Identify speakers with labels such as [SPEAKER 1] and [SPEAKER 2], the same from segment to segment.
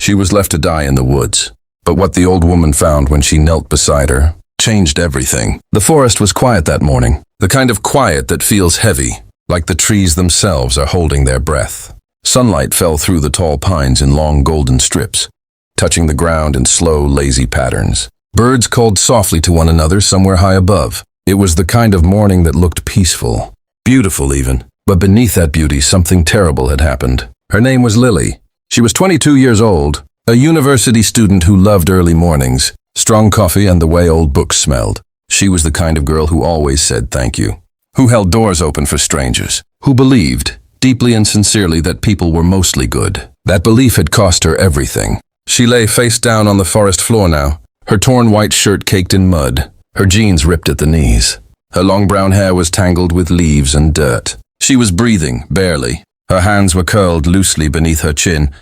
[SPEAKER 1] She was left to die in the woods. But what the old woman found when she knelt beside her changed everything. The forest was quiet that morning, the kind of quiet that feels heavy, like the trees themselves are holding their breath. Sunlight fell through the tall pines in long golden strips, touching the ground in slow, lazy patterns. Birds called softly to one another somewhere high above. It was the kind of morning that looked peaceful, beautiful even. But beneath that beauty, something terrible had happened. Her name was Lily. She was 22 years old, a university student who loved early mornings, strong coffee, and the way old books smelled. She was the kind of girl who always said thank you, who held doors open for strangers, who believed, deeply and sincerely, that people were mostly good. That belief had cost her everything. She lay face down on the forest floor now, her torn white shirt caked in mud, her jeans ripped at the knees. Her long brown hair was tangled with leaves and dirt. She was breathing, barely. Her hands were curled loosely beneath her chin,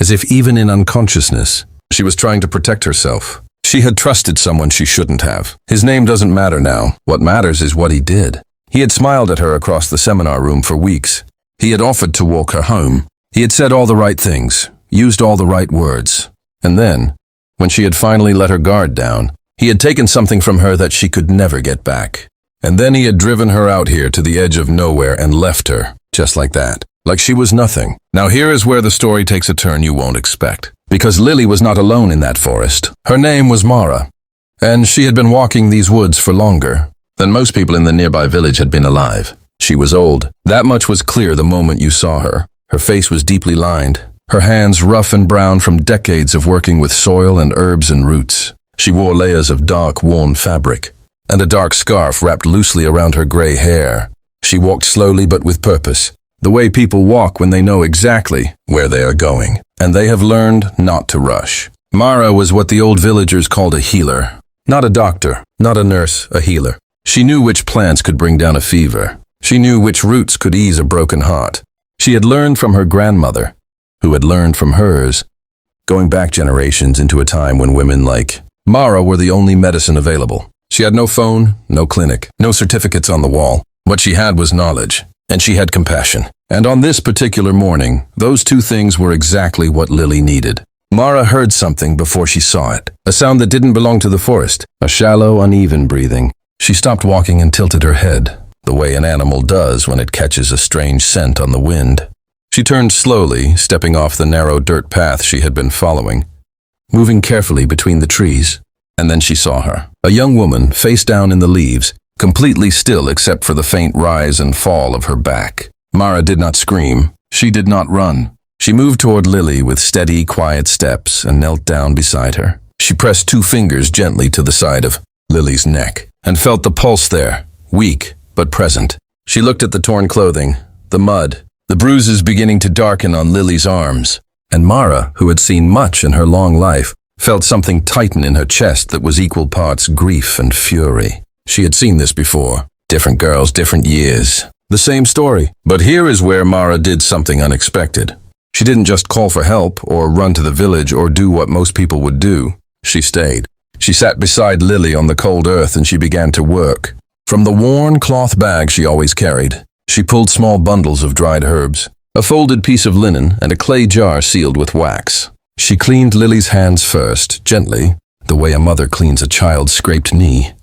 [SPEAKER 1] as if even in unconsciousness, she was trying to protect herself. She had trusted someone she shouldn't have. His name doesn't matter now. What matters is what he did. He had smiled at her across the seminar room for weeks. He had offered to walk her home. He had said all the right things, used all the right words. And then, when she had finally let her guard down, he had taken something from her that she could never get back. And then he had driven her out here to the edge of nowhere and left her, just like that. Like she was nothing. Now here is where the story takes a turn you won't expect. Because Lily was not alone in that forest. Her name was Mara, and she had been walking these woods for longer than most people in the nearby village had been alive. She was old. That much was clear the moment you saw her. Her face was deeply lined, her hands rough and brown from decades of working with soil and herbs and roots. She wore layers of dark, worn fabric, and a dark scarf wrapped loosely around her gray hair. She walked slowly but with purpose, the way people walk when they know exactly where they are going, and they have learned not to rush. Mara was what the old villagers called a healer. Not a doctor, not a nurse, a healer. She knew which plants could bring down a fever. She knew which roots could ease a broken heart. She had learned from her grandmother, who had learned from hers, going back generations into a time when women like Mara were the only medicine available. She had no phone, no clinic, no certificates on the wall. What she had was knowledge, and she had compassion. And on this particular morning, those two things were exactly what Lily needed. Mara heard something before she saw it, a sound that didn't belong to the forest, a shallow, uneven breathing. She stopped walking and tilted her head, the way an animal does when it catches a strange scent on the wind. She turned slowly, stepping off the narrow dirt path she had been following, moving carefully between the trees. And then she saw her, a young woman, face down in the leaves, completely still except for the faint rise and fall of her back. Mara did not scream. She did not run. She moved toward Lily with steady, quiet steps and knelt down beside her. She pressed two fingers gently to the side of Lily's neck and felt the pulse there, weak but present. She looked at the torn clothing, the mud, the bruises beginning to darken on Lily's arms. And Mara, who had seen much in her long life, felt something tighten in her chest that was equal parts grief and fury. She had seen this before. Different girls, different years. The same story. But here is where Mara did something unexpected. She didn't just call for help or run to the village or do what most people would do. She stayed. She sat beside Lily on the cold earth and she began to work. From the worn cloth bag she always carried, she pulled small bundles of dried herbs, a folded piece of linen, and a clay jar sealed with wax. She cleaned Lily's hands first, gently, the way a mother cleans a child's scraped knee.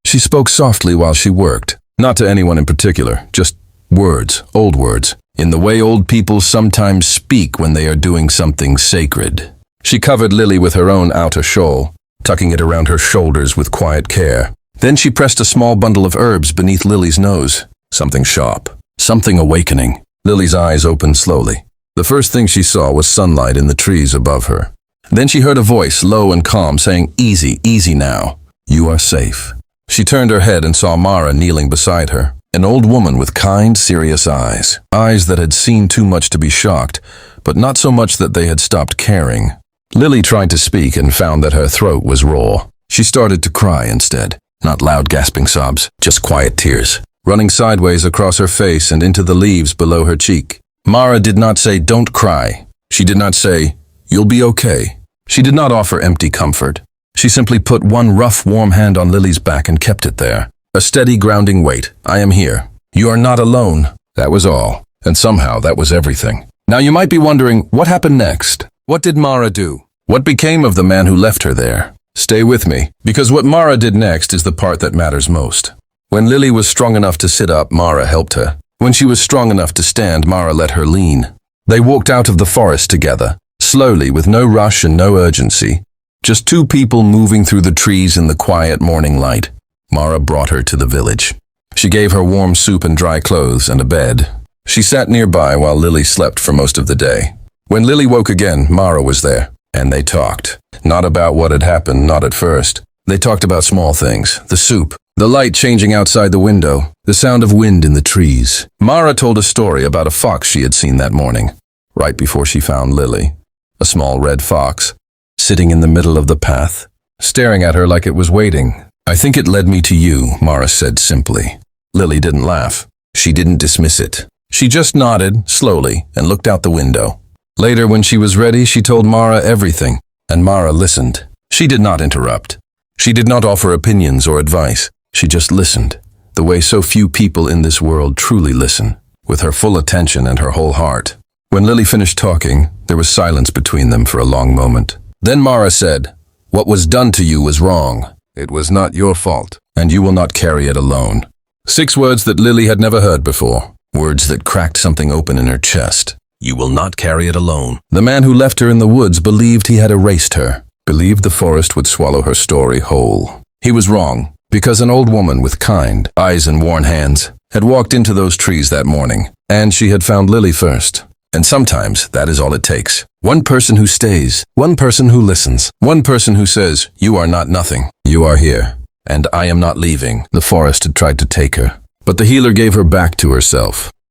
[SPEAKER 1] She spoke softly while she worked, not to anyone in particular, just words, old words, in the way old people sometimes speak when they are doing something sacred. She covered Lily with her own outer shawl, tucking it around her shoulders with quiet care. Then she pressed a small bundle of herbs beneath Lily's nose. Something sharp, something awakening. Lily's eyes opened slowly. The first thing she saw was sunlight in the trees above her. Then she heard a voice, low and calm, saying, "Easy, easy now. You are safe." She turned her head and saw Mara kneeling beside her, an old woman with kind, serious eyes. Eyes that had seen too much to be shocked, but not so much that they had stopped caring. Lily tried to speak and found that her throat was raw. She started to cry instead. Not loud gasping sobs, just quiet tears, running sideways across her face and into the leaves below her cheek. Mara did not say, "Don't cry." She did not say, "You'll be okay." She did not offer empty comfort. She simply put one rough, warm hand on Lily's back and kept it there. A steady, grounding weight. "I am here. You are not alone." That was all. And somehow that was everything. Now you might be wondering, what happened next? What did Mara do? What became of the man who left her there? Stay with me, because what Mara did next is the part that matters most. When Lily was strong enough to sit up, Mara helped her. When she was strong enough to stand, Mara let her lean. They walked out of the forest together, slowly, with no rush and no urgency. Just two people moving through the trees in the quiet morning light. Mara brought her to the village. She gave her warm soup and dry clothes and a bed. She sat nearby while Lily slept for most of the day. When Lily woke again, Mara was there, and they talked. Not about what had happened, not at first. They talked about small things, the soup, the light changing outside the window, the sound of wind in the trees. Mara told a story about a fox she had seen that morning, right before she found Lily. A small red fox, sitting in the middle of the path, staring at her like it was waiting. I think it led me to you, Mara said simply. Lily didn't laugh. She didn't dismiss it. She just nodded, slowly, and looked out the window. Later, when she was ready, she told Mara everything, and Mara listened. She did not interrupt. She did not offer opinions or advice. She just listened, the way so few people in this world truly listen, with her full attention and her whole heart. When Lily finished talking, there was silence between them for a long moment. Then Mara said, "What was done to you was wrong. It was not your fault, and you will not carry it alone." 6 words that Lily had never heard before, words that cracked something open in her chest. You will not carry it alone. The man who left her in the woods believed he had erased her, believed the forest would swallow her story whole. He was wrong, because an old woman with kind eyes and worn hands had walked into those trees that morning, and she had found Lily first. And sometimes that is all it takes. One person who stays, one person who listens, one person who says, "You are not nothing. You are here, and I am not leaving." The forest had tried to take her, but the healer gave her back to herself.